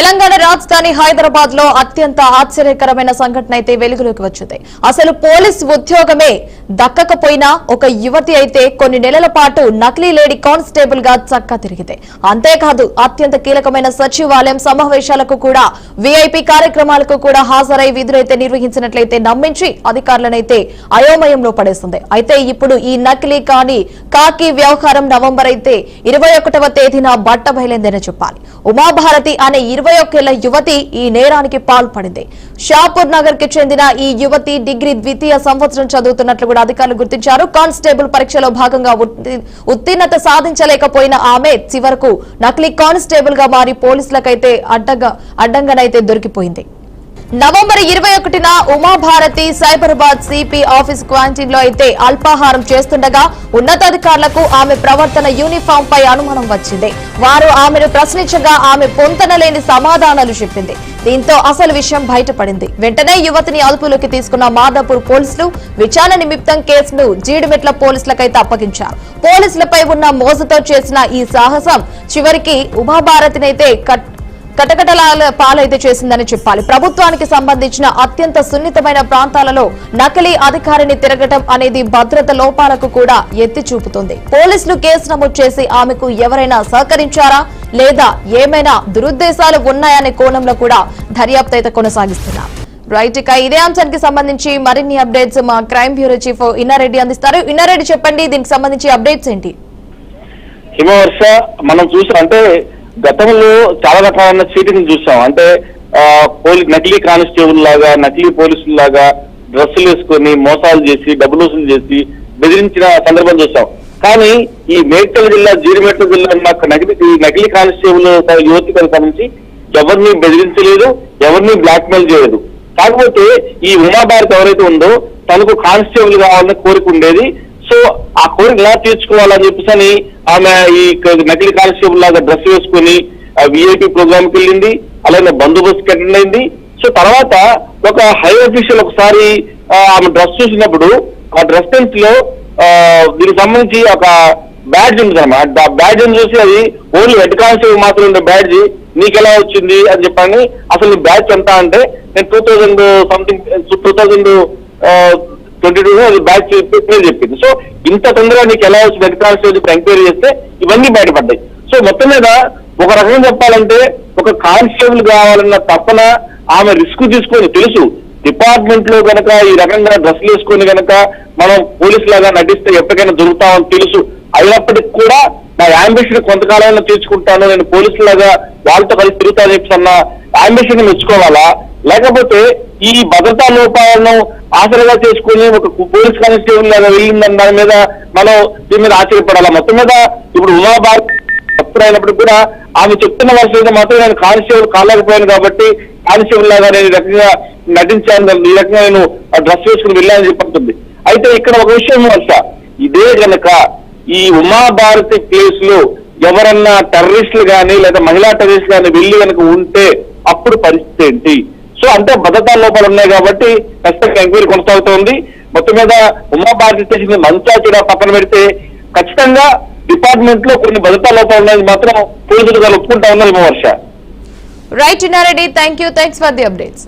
తెలంగాణ రాజధాని హైదరాబాద్ లో అత్యంత ఆశ్చర్యకరమైన సంఘటన అయితే వెలుగులోకి వచ్చింది. అసలు పోలీస్ ఉద్యోగమే దక్కకపోయినా ఒక యువతి అయితే కొన్ని నెలల పాటు నకిలీ లేడీ కానిస్టేబుల్ గా చక్కా తిరిగింది. అంతేకాదు అత్యంత కీలకమైన సచివాలయం సమావేశాలకు కూడా వీఐపీ కార్యక్రమాలకు కూడా హాజరై విధులైతే నిర్వహించినట్లయితే నమ్మించి అధికారులనైతే అయోమయంలో పడేస్తుంది. అయితే ఇప్పుడు ఈ నకిలీ కాకి వ్యవహారం నవంబర్ అయితే 21వ తేదీన బట్టబయలైందని చెప్పాలి. ఉమాభారతి అనే 21 ఏళ్ల యువతి ఈ నేరానికి పాల్పడింది. షాపూర్ నగర్ కి చెందిన ఈ యువతి డిగ్రీ ద్వితీయ సంవత్సరం చదువుతున్నట్లు కూడా అధికారులు గుర్తించారు. కానిస్టేబుల్ పరీక్షలో భాగంగా ఉత్తీర్ణత సాధించలేకపోయిన ఆమె చివరకు నకిలీ కానిస్టేబుల్ గా మారి పోలీసులకైతే అడ్డంగానైతే దొరికిపోయింది. నవంబర్ 21న Uma Bharati Cyberabad CP office canteen లో అయితే అల్పాహారం చేస్తుండగా ఉన్నతాధికారులకు ఆమె ప్రవర్తన యూనిఫామ్ పై అనుమానం వచ్చింది. వారు ఆమెను ప్రశ్నించగా ఆమె పొంతనలేని సమాధానాలు చెప్పింది. దీంతో అసలు విషయం బయటపడింది. వెంటనే యువతిని అదుపులోకి తీసుకున్న మాదాపూర్ పోలీసులు విచారణ నిమిత్తం కేసును జీడిమెట్ల పోలీసులకైతే అప్పగించారు. పోలీసులపై ఉన్న మోజుతో చేసిన ఈ సాహసం చివరికి ఉమాభారతినైతే కటకటలాల పాలైతే చేసిందని చెప్పాలి. ప్రభుత్వానికి సంబంధించిన అత్యంత సున్నితమైన ప్రాంతాలలో నకిలీ అధికారిని తిరగటం అనేది భద్రత లోపాలకు కూడా ఎత్తి చూపుతుంది. పోలీసులు కేసు నమోదు చేసి ఆమెకు ఎవరైనా సహకరించారా లేదా ఏమైనా దురుద్దేశాలు ఉన్నాయనే కోణంలో కూడా దర్యాప్తు అయితే కొనసాగిస్తున్నారు. రైట్, ఇక ఇదే అంశానికి సంబంధించి మరిన్ని అప్డేట్స్ మా క్రైమ్ బ్యూరో చీఫ్ ఇన్నారెడ్డి అందిస్తారు. ఇన్నారెడ్డి, చెప్పండి, దీనికి సంబంధించి అప్డేట్స్ ఏంటి? హిమవర్ష, మనం చూసామంటే గతంలో చాలా రకాలైన చీటింగ్ చూసాం. అంటే నకిలీ కానిస్టేబుల్ లాగా, నకిలీ పోలీసులు లాగా డ్రెస్సులు వేసుకొని మోసాలు చేసి డబ్బులు వసూలు చేసి బెదిరించిన సందర్భం చూసాం. కానీ ఈ మేడ్చల్ జిల్లా, జీడిమెట్ల జిల్లా నకిలీ కానిస్టేబుల్ యువతికి సంబంధించి ఎవరిని బెదిరించలేదు, ఎవరిని బ్లాక్ మెయిల్ చేయలేదు. కాకపోతే ఈ ఉమాభారతి ఎవరైతే ఉందో తనకు కానిస్టేబుల్ కావాలని కోరిక ఉండేది. సో ఆ కోరిక ఎలా తీర్చుకోవాలని చెప్పేసి ఆమె ఈ నకిలీ కానిస్టేబుల్ లాగా డ్రెస్ వేసుకుని విఐపీ ప్రోగ్రామ్ కి వెళ్ళింది, అలాగే బందోబస్తుకి అటెండ్ అయింది. సో తర్వాత ఒక హై అఫీషియల్ ఒకసారి ఆమె డ్రెస్ చూసినప్పుడు ఆ డ్రెస్ సెన్స్ లో దీనికి సంబంధించి ఒక బ్యాడ్జ్ ఉంది అన్నమాట. ఆ బ్యాడ్జ్ అని చూసి అది ఓన్లీ హెడ్ కానిస్టేబుల్ మాత్రం ఉండే బ్యాడ్జ్ నీకు ఎలా వచ్చింది అని చెప్పని, అసలు నీ బ్యాడ్జ్ ఎంత అంటే నేను 2022 అది బ్యాచ్ చెప్పింది. సో ఇంత తొందరగా నీకు ఎలా వచ్చింది హెడ్ కానిస్టేబుల్ ఇప్పుడు ఎంక్వైరీ చేస్తే ఇవన్నీ బయటపడ్డాయి. సో మొత్తం మీద ఒక రకంగా చెప్పాలంటే ఒక కానిస్టేబుల్ కావాలన్న తప్పన ఆమె రిస్క్ తీసుకొని, తెలుసు డిపార్ట్మెంట్ లో కనుక ఈ రకంగా డ్రెస్సులు వేసుకొని కనుక మనం పోలీసు లాగా నటిస్తే ఎప్పటికైనా దొరుకుతామని తెలుసు. అయినప్పటికీ కూడా నా యాంబిషన్ కొంతకాలంలో తీర్చుకుంటాను, నేను పోలీసు లాగా వాళ్ళతో కలిసి తిరుగుతానని చెప్పి అన్న యాంబిషన్ మెచ్చుకోవాలా, లేకపోతే ఈ భద్రతా లోపాలను ఆసరగా చేసుకుని ఒక పోలీస్ కానిస్టేబుల్ లాగా వెళ్ళిందని దాని మీద మనం దీని మీద ఆశ్చర్యపడాలా. మొత్తం మీద ఇప్పుడు ఉమాభారతి అయినప్పుడు కూడా ఆమె చెప్తున్న వర్షం మాత్రం నేను కానిస్టేబుల్ కాలేకపోయాను కాబట్టి కానిస్టేబుల్ లాగా నేను ఈ రకంగా నటించాను, ఈ రకంగా నేను డ్రెస్ వేసుకుని వెళ్ళానని చెప్తుంది. అయితే ఇక్కడ ఒక విషయం వర్ష, ఇదే కనుక ఈ ఉమాభారతి కేసులో ఎవరన్నా టెర్రరిస్టులు కానీ లేదా మహిళా టెర్రరిస్టులు కానీ వెళ్ళి కనుక ఉంటే అప్పుడు పరిస్థితి ఏంటి? సో అంటే భద్రతా లోపాలు ఉన్నాయి కాబట్టి ఖచ్చితంగా ఎంక్వైరీ కొనసాగుతోంది. మొత్తం మీద ఉమాభారతి చేసింది మంచా చెడ పక్కన పెడితే ఖచ్చితంగా డిపార్ట్మెంట్ లో కొన్ని భద్రతా లోపాలు ఉన్నాయి మాత్రం పోలీసులు ఒప్పుకుంటా ఉన్నారు. Varsha. Right Innareddy, thanks for the updates.